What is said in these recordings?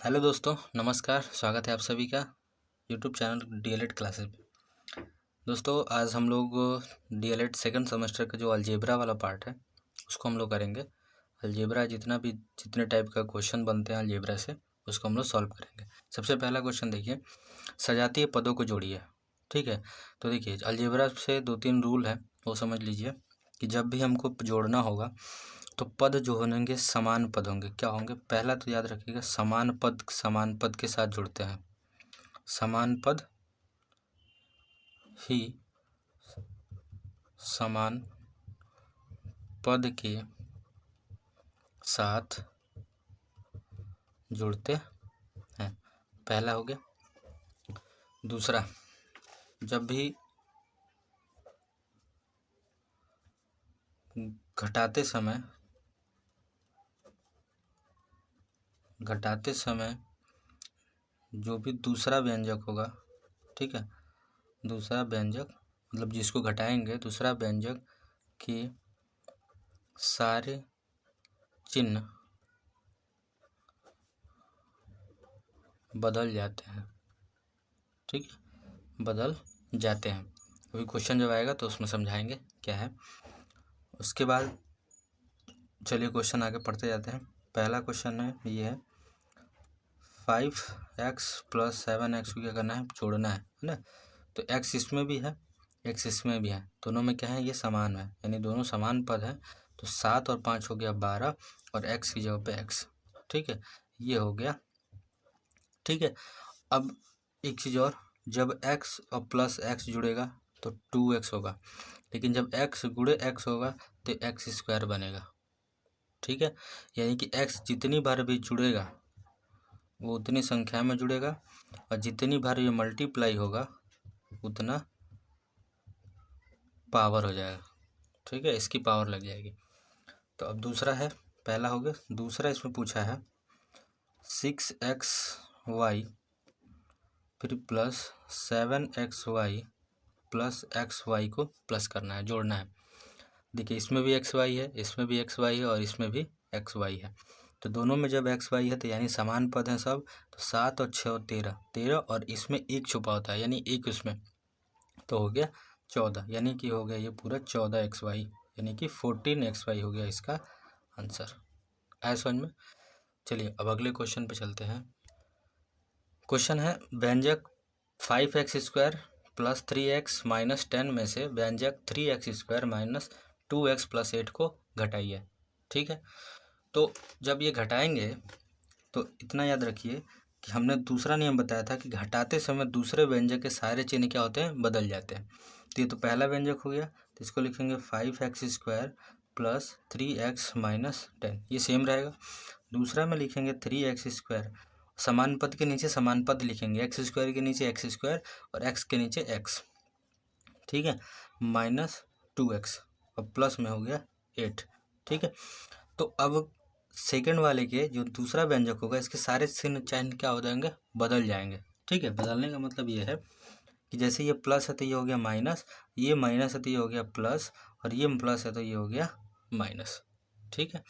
Hello दोस्तों, नमस्कार। स्वागत है आप सभी का यूट्यूब चैनल डीएलएड क्लासेस में। दोस्तों आज हम लोग डीएलएड सेकंड सेमेस्टर का जो अलजेब्रा वाला पार्ट है उसको हम लोग करेंगे। अलजेब्रा जितने टाइप का क्वेश्चन बनते हैं अलजेब्रा से उसको हम लोग सॉल्व करेंगे। सबसे पहला क्वेश्चन देखिए, सजातीय पदों को जोड़िए। ठीक है, तो देखिए अलजेब्रा से 2-3 रूल है वो समझ लीजिए कि जब भी हमको जोड़ना होगा तो पद जो होंगे समान पद होंगे। क्या होंगे? पहला तो याद रखिएगा, समान पद के साथ जुड़ते हैं। समान पद ही समान पद के साथ जुड़ते हैं। पहला हो गया। दूसरा, जब भी घटाते समय जो भी दूसरा व्यंजक होगा, ठीक है, दूसरा व्यंजक मतलब जिसको घटाएंगे दूसरा व्यंजक के सारे चिन्ह बदल जाते हैं। ठीक है, बदल जाते हैं। अभी क्वेश्चन जब आएगा तो उसमें समझाएंगे क्या है। उसके बाद चलिए क्वेश्चन आगे पढ़ते जाते हैं। पहला क्वेश्चन है ये है 5x + 7x को क्या करना है? जोड़ना है ना। तो x इसमें भी है, x इसमें भी है, दोनों में क्या है? ये समान है, यानी दोनों समान पद है। तो 7 और 5 हो गया 12 और x की जगह पे x। ठीक है, ये हो गया। ठीक है, अब एक चीज़ और, जब x और प्लस x जुड़ेगा तो 2x होगा, लेकिन जब x गुणे x होगा तो x² बनेगा। ठीक है, यानी कि x जितनी बार भी जुड़ेगा वो उतनी संख्या में जुड़ेगा और जितनी बार ये मल्टीप्लाई होगा उतना पावर हो जाएगा। ठीक है, इसकी पावर लग जाएगी। तो अब दूसरा है, पहला हो गया। दूसरा इसमें पूछा है 6xy फिर प्लस 7xy प्लस xy को प्लस करना है, जोड़ना है। देखिए इसमें भी xy है, इसमें भी xy है और इसमें भी xy है। तो दोनों में जब xy है तो यानी समान पद हैं सब। तो 7 और 6 और 13 और इसमें एक छुपा होता है यानी एक उसमें, तो हो गया 14, यानी कि हो गया ये पूरा 14xy, यानी कि 14xy हो गया इसका आंसर। आया समझ में? चलिए अब अगले क्वेश्चन पे चलते हैं। क्वेश्चन है व्यंजक 5x² + 3x - 10 में से व्यंजक 3x² - 2x + 8 को घटाइए। ठीक है, तो जब ये घटाएंगे तो इतना याद रखिए कि हमने दूसरा नियम बताया था कि घटाते समय दूसरे व्यंजक के सारे चिन्ह क्या होते हैं? बदल जाते हैं। तो ये तो पहला व्यंजक हो गया, तो इसको लिखेंगे 5x² + 3x - 10, ये सेम रहेगा। दूसरा में लिखेंगे 3x², समान पद के नीचे समान पद लिखेंगे, x² के नीचे x² और x के नीचे x। ठीक है, -2x और प्लस में हो गया 8। ठीक है, तो अब सेकंड वाले के जो दूसरा व्यंजक होगा इसके सारे चिन्ह क्या हो जाएंगे? बदल जाएंगे। ठीक है, बदलने का मतलब ये है कि जैसे ये प्लस है तो ये हो गया माइनस, ये माइनस है तो ये हो गया प्लस, और ये प्लस है तो ये हो गया माइनस। ठीक है,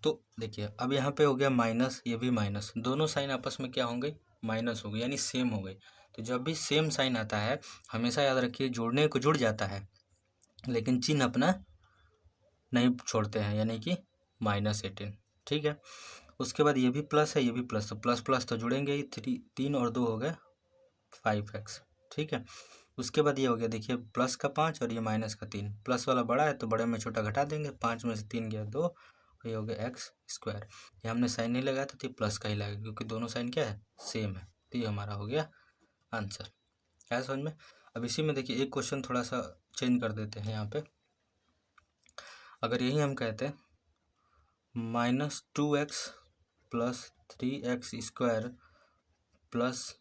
तो देखिए अब यहाँ पे हो गया माइनस, ये भी माइनस, दोनों साइन आपस में क्या होंगे? माइनस हो गई, यानी सेम हो गई। तो जब भी सेम साइन आता है हमेशा याद रखिए जोड़ने को जुड़ जाता है लेकिन चिन्ह अपना नहीं छोड़ते हैं, यानी कि -18। ठीक है, उसके बाद ये भी प्लस है ये भी प्लस, तो प्लस प्लस तो जुड़ेंगे ही। 3 और 2 हो गए 5x। ठीक है, उसके बाद ये हो गया, देखिए प्लस का 5 और ये माइनस का 3, प्लस वाला बड़ा है तो बड़े में छोटा घटा देंगे, 5 में से 3 गया 2, और ये हो गया x²। ये हमने साइन नहीं लगाया था तो ये प्लस का ही लगेगा क्योंकि दोनों साइन क्या है? सेम है। तो ये हमारा हो गया आंसर। क्या समझ में? अब इसी में देखिए एक क्वेश्चन थोड़ा सा चेंज कर देते हैं। यहाँ पे अगर यही हम कहते हैं -2x + 3x² +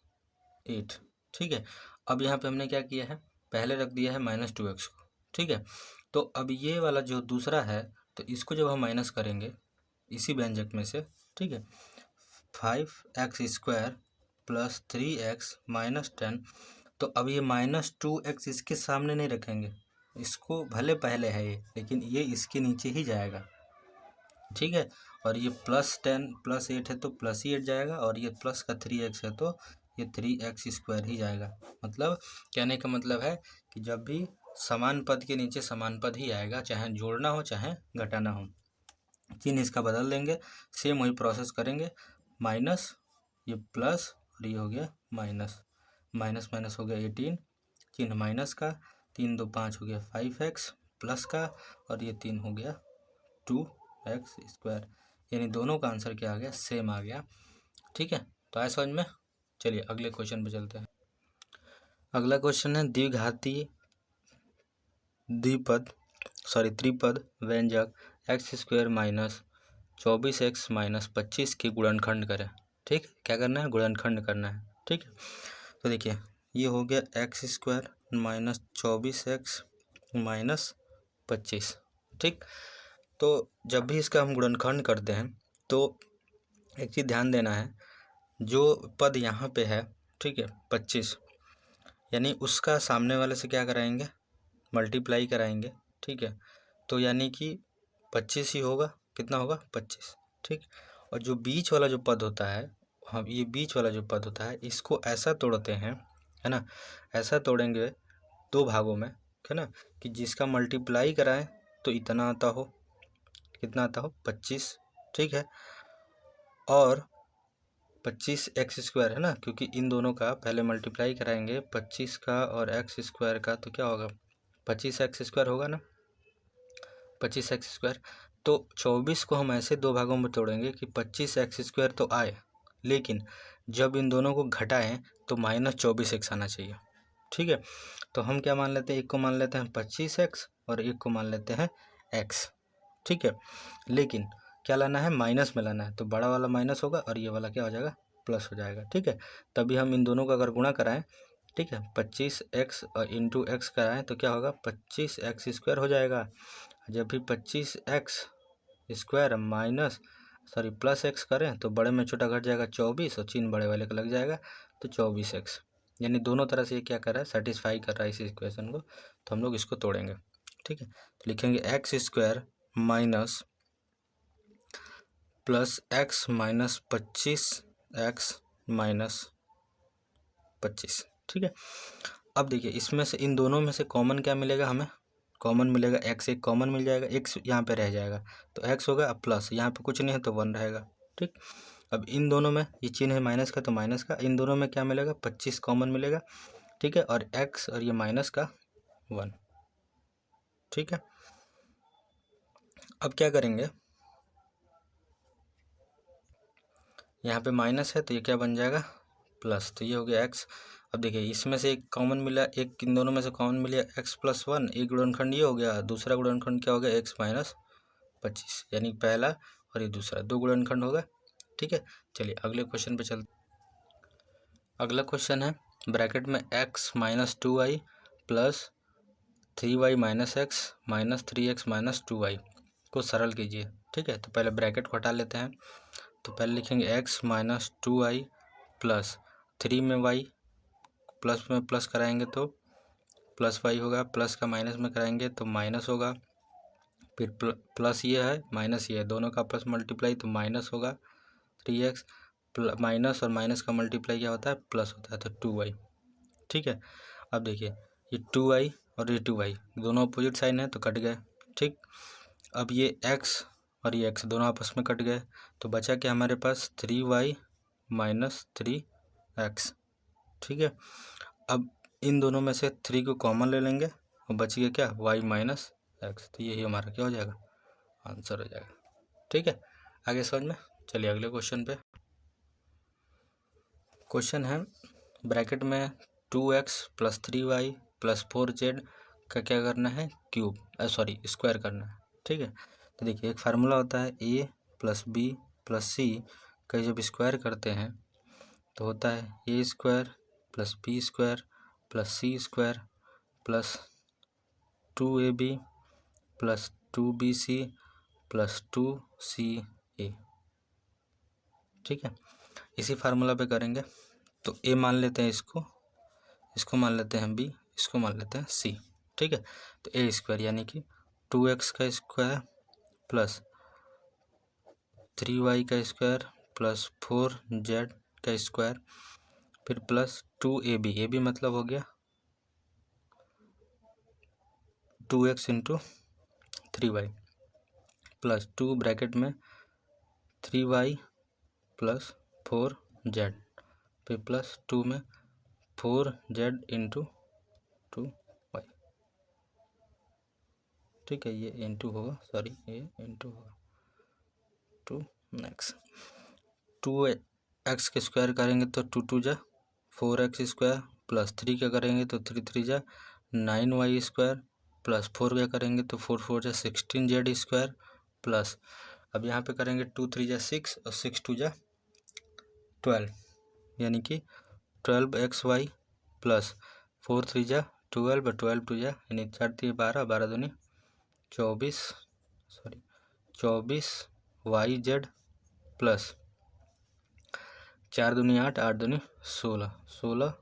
8। ठीक है, अब यहाँ पे हमने क्या किया है? पहले रख दिया है -2x को। ठीक है, तो अब ये वाला जो दूसरा है तो इसको जब हम माइनस करेंगे इसी व्यंजक में से, ठीक है, 5x² + 3x - 10, तो अब ये -2x इसके सामने नहीं रखेंगे, इसको भले पहले है ये लेकिन ये इसके नीचे ही जाएगा। ठीक है, और ये +10 +8 है तो प्लस ही 8 जाएगा, और ये प्लस का 3x है तो ये 3x² ही जाएगा। मतलब कहने का मतलब है कि जब भी समान पद के नीचे समान पद ही आएगा, चाहे जोड़ना हो चाहे घटाना हो, चिन्ह इसका बदल देंगे, सेम वही प्रोसेस करेंगे। माइनस, ये प्लस और ये हो गया माइनस, माइनस माइनस हो गया 18, चिन्ह माइनस का, 3 2 5 हो गया 5x प्लस का, और ये 3 हो गया 2x²। यानी दोनों का आंसर क्या आ गया, सेम आ गया। ठीक है, तो आया समझ में। चलिए अगले क्वेश्चन पे चलते हैं। अगला क्वेश्चन है द्विघाती त्रिपद व्यंजक x² माइनस 24x माइनस 25 की गुणनखंड करें। ठीक, क्या करना है, गुणनखंड करना है। ठीक है, तो देखिए ये हो गया x² माइनस 24x माइनस 25। ठीक, तो जब भी इसका हम गुणनखंड करते हैं तो एक चीज़ ध्यान देना है, जो पद यहाँ पे है, ठीक है 25, यानी उसका सामने वाले से क्या कराएंगे, मल्टीप्लाई कराएंगे। ठीक है, तो यानी कि 25 ही होगा, कितना होगा 25। ठीक, और जो बीच वाला जो पद होता है, हम ये बीच वाला जो पद होता है इसको ऐसा तोड़ते हैं, है ना, ऐसा तोड़ेंगे दो भागों में, है ना, कि जिसका मल्टीप्लाई कराएं तो इतना आता हो, कितना आता हो 25। ठीक है, और 25x² है ना, क्योंकि इन दोनों का पहले मल्टीप्लाई कराएंगे 25 का और x² का, तो क्या होगा 25x² होगा ना, 25x²। तो 24 को हम ऐसे दो भागों में तोड़ेंगे कि 25x² तो आए, लेकिन जब इन दोनों को घटाएं तो -24x आना चाहिए। ठीक है, तो हम क्या मान लेते हैं, एक को मान लेते हैं 25x और एक को मान लेते हैं x। ठीक है, लेकिन क्या लाना है, माइनस में लाना है, तो बड़ा वाला माइनस होगा और ये वाला क्या हो जाएगा, प्लस हो जाएगा। ठीक है, तभी हम इन दोनों का अगर गुणा कराएं, ठीक है 25x और इंटू x कराएं तो क्या होगा 25x² हो जाएगा। जब भी 25x² माइनस प्लस x करें तो बड़े में छोटा घट जाएगा 24 और चिन्ह बड़े वाले का लग जाएगा, तो 24x। यानी दोनों तरह से ये क्या कर रहा है, सेटिस्फाई कर रहा है इस इक्वेशन को। तो हम लोग इसको तोड़ेंगे। ठीक है, तो लिखेंगे x² minus plus x minus 25x minus 25। ठीक है, अब देखिए इसमें से इन दोनों में से कॉमन क्या मिलेगा, हमें कॉमन मिलेगा x, एक कॉमन मिल जाएगा, x यहाँ पे रह जाएगा तो x होगा, अब प्लस यहाँ पे कुछ नहीं है तो 1 रहेगा। ठीक, अब इन दोनों में ये चिन्ह है माइनस का तो माइनस का, इन दोनों में क्या मिलेगा 25 कॉमन मिलेगा। ठीक है, और x और ये माइनस का 1। ठीक है, अब क्या करेंगे, यहाँ पे माइनस है तो ये क्या बन जाएगा प्लस, तो ये हो गया x। अब देखिए इसमें से एक कॉमन मिला, एक इन दोनों में से कॉमन मिला x+1, एक गुणनखंड ये हो गया, दूसरा गुणनखंड क्या हो गया x माइनस 25, यानी पहला और ये दूसरा, दो गुणनखंड होगा। ठीक है, चलिए अगले क्वेश्चन पे चलते। अगला क्वेश्चन है ब्रैकेट में x minus 2y plus 3y minus x minus 3x minus 2y को सरल कीजिए। ठीक है, तो पहले ब्रैकेट को हटा लेते हैं, तो पहले लिखेंगे x माइनस 2y प्लस 3 में y, प्लस में प्लस कराएंगे तो प्लस y होगा, प्लस का माइनस में कराएंगे तो माइनस होगा, फिर प्लस ये है माइनस ये है, दोनों का प्लस मल्टीप्लाई तो माइनस होगा 3x, माइनस और माइनस का मल्टीप्लाई क्या होता है, प्लस होता है, तो 2y। ठीक है, अब देखिए ये 2y और ये 2y दोनों अपोजिट साइन है तो कट गए। ठीक, अब ये x और ये x दोनों आपस में कट गए, तो बचा क्या हमारे पास 3y माइनस 3x। ठीक है, अब इन दोनों में से 3 को कॉमन ले लेंगे और बच गया क्या y माइनस x, तो यही हमारा क्या हो जाएगा, आंसर हो जाएगा। ठीक है, आगे समझ में। चलिए अगले क्वेश्चन पे। क्वेश्चन है ब्रैकेट में 2x plus 3y plus 4z का क्या करना है, क्यूब स्क्वायर करना है। ठीक है, तो देखिए एक फार्मूला होता है a प्लस बी प्लस सी का जब स्क्वायर करते हैं तो होता है a² plus b² plus c² plus 2ab plus 2bc plus 2ca। ठीक है, इसी फार्मूला पे करेंगे, तो a मान लेते हैं, इसको मान लेते हैं b, इसको मान लेते हैं c। ठीक है, तो a² यानी कि 2x का स्क्वायर प्लस 3y का स्क्वायर प्लस 4z का स्क्वायर, फिर प्लस 2ab, ab मतलब हो गया 2x into 3y plus 2 bracket में 3y प्लस 4z, फिर प्लस 2 में 4z इंटू 2y। ठीक है, ये इंटू होगा, सॉरी ये इंटू होगा 2। नेक्स्ट 2x के स्क्वायर करेंगे तो 2 2 जा 4x स्क्वायर, प्लस 3 का करेंगे तो 3 3 जा 9y स्क्वायर, प्लस 4 का करेंगे तो 4 4 जा 16z स्क्वायर, प्लस अब यहाँ पे करेंगे 2 3 जा 6 और 6 2 जा 12, यानी कि 12xy प्लस 4 3 जा 12 और 12 2 जा यानी 4 3 12, 12 दूनी 24, सॉरी 24yz प्लस 4 दूनी 8, 8 दूनी 16, 16za।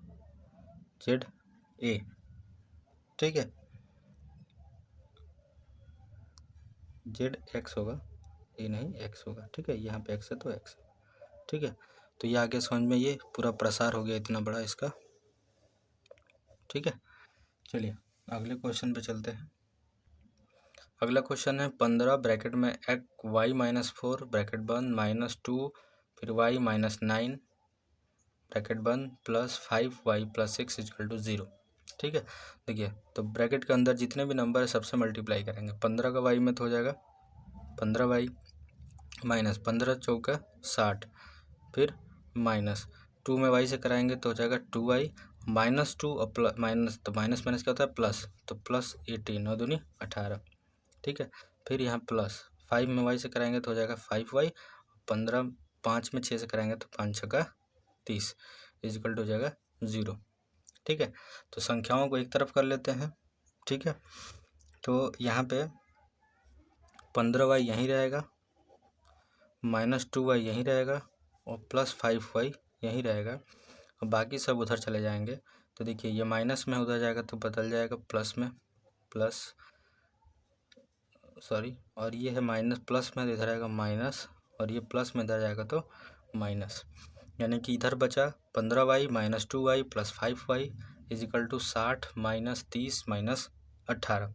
ठीक है, जेड एक्स होगा, ये नहीं एक्स होगा। ठीक है, यहाँ पे एक्स है तो एक्स। ठीक है, तो ये आगे समझ में ये पूरा प्रसार हो गया इतना बड़ा इसका। ठीक है, चलिए अगले क्वेश्चन पे चलते हैं। अगला क्वेश्चन है 15 ब्रैकेट में एक्स वाई माइनस 4 ब्रैकेट बंद माइनस 2 फिर वाई माइनस 9 ब्रैकेट बंद plus 5y plus 6 equal to 0। ठीक है, देखिए तो ब्रैकेट के अंदर जितने भी नंबर है सबसे मल्टीप्लाई करेंगे। 15 का y में तो हो जाएगा 15y माइनस 15 चौका 60, फिर माइनस 2 में y से कराएंगे तो हो जाएगा 2y माइनस 2 और प्लस माइनस, तो माइनस माइनस क्या होता है प्लस, तो प्लस 18 और दूनी 18। ठीक है, फिर यहाँ प्लस 5 में y से कराएंगे तो हो जाएगा 5y, 15 5 में 6 से कराएंगे तो 5 6 30 इक्वल टू हो जाएगा 0। ठीक है, तो संख्याओं को एक तरफ कर लेते हैं। ठीक है, तो यहाँ पे 15y यहीं रहेगा, माइनस 2y यहीं रहेगा और प्लस 5y यहीं रहेगा और बाकी सब उधर चले जाएंगे। तो देखिए ये माइनस में उधर जाएगा तो बदल जाएगा प्लस में, प्लस सॉरी, और ये है माइनस प्लस में इधर आएगा माइनस, और ये प्लस में इधर जाएगा तो माइनस, यानी कि इधर बचा 15y minus 2y plus 5y equal to 60 minus 30 minus 18।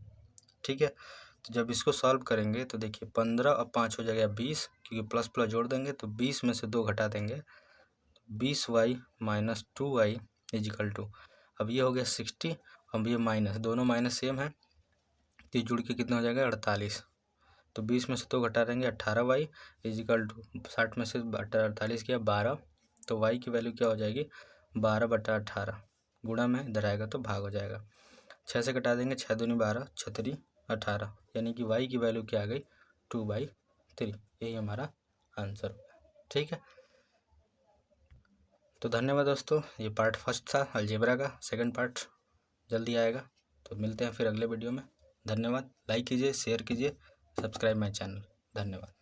ठीक है, तो जब इसको सॉल्व करेंगे तो देखिए 15 और 5 हो जाएगा 20, क्योंकि प्लस प्लस जोड़ देंगे तो 20 में से 2 घटा देंगे, 20y minus 2y is equal to, अब ये हो गया 60, अब ये माइनस, दोनों माइनस सेम है तो जुड़ के कितना हो जाएगा 48, तो 20 में से 2 घटा देंगे 18y इजिकल टू 60 में से 48 किया 12, तो y की वैल्यू क्या हो जाएगी 12/18, गुणा में इधर आएगा तो भाग हो जाएगा, 6 से घटा देंगे 6 दूनी 12 6 3 18, यानी कि y की वैल्यू क्या आ गई 2/3। यही हमारा आंसर होगा। ठीक है, तो धन्यवाद दोस्तों, ये पार्ट फर्स्ट था अलजेब्रा का, सेकंड पार्ट जल्दी आएगा, तो मिलते हैं फिर अगले वीडियो में। धन्यवाद, लाइक कीजिए, शेयर कीजिए, सब्सक्राइब माय चैनल। धन्यवाद।